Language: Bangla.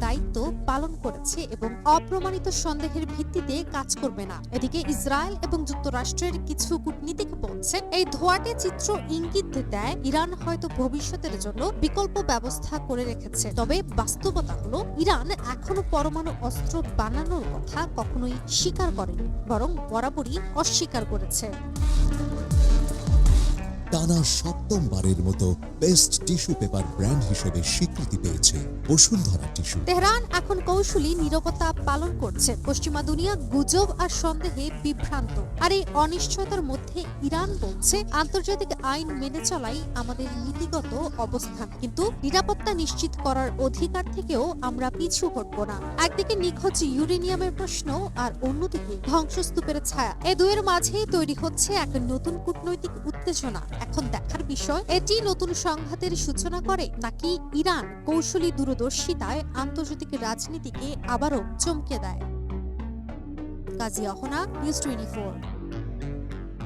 দায়িত্ব পালন করেছে এবং অপ্রমাণিত সন্দেহের ভিত্তিতে কাজ করবে না। এদিকে ইসরায়েল এবং যুক্তরাষ্ট্রের কিছু কূটনীতিক বলছেন, এই ধোঁয়াটে চিত্র ইঙ্গিত দেয় ইরান হয়তো ভবিষ্যতের জন্য বিকল্প ব্যবস্থা করে রেখেছে। তবে বাস্তবতা হলো, ইরান এখনো পরমাণু অস্ত্র বানানোর কথা কখনোই স্বীকার করেনি, বরং বরাবরই অস্বীকার করেছে। টানা সপ্তমবারের মতো বেস্ট টিস্যু পেপার ব্র্যান্ড হিসেবে স্বীকৃতি পেয়েছে বসুন্ধরা টিস্যু। তেহরান এখন কৌশলী নীরবতা পালন করছে। পশ্চিমা দুনিয়া গুজব আর সন্দেহে বিভ্রান্ত, আর এই অনিশ্চয়তার মধ্যে ইরান বলছে আন্তর্জাতিক আইন মেনে চলাই আমাদের নীতিগত অবস্থান, কিন্তু নিরাপত্তা নিশ্চিত করার অধিকার থেকেও আমরা পিছু হটব না। একদিকে নিখোঁজ ইউরেনিয়ামের প্রশ্ন, আর অন্যদিকে ধ্বংসস্তূপের ছায়া। এই দুয়ের মাঝেই তৈরি হচ্ছে এক নতুন কূটনৈতিক উত্তেজনা। এখন দেখার বিষয়, এটি নতুন সংঘাতের সূচনা করে নাকি ইরান কৌশলী দূরদর্শিতায় আন্তর্জাতিক রাজনীতিকে আবারও চমকে দেয়। কাজী অহনা, নিউজ 24।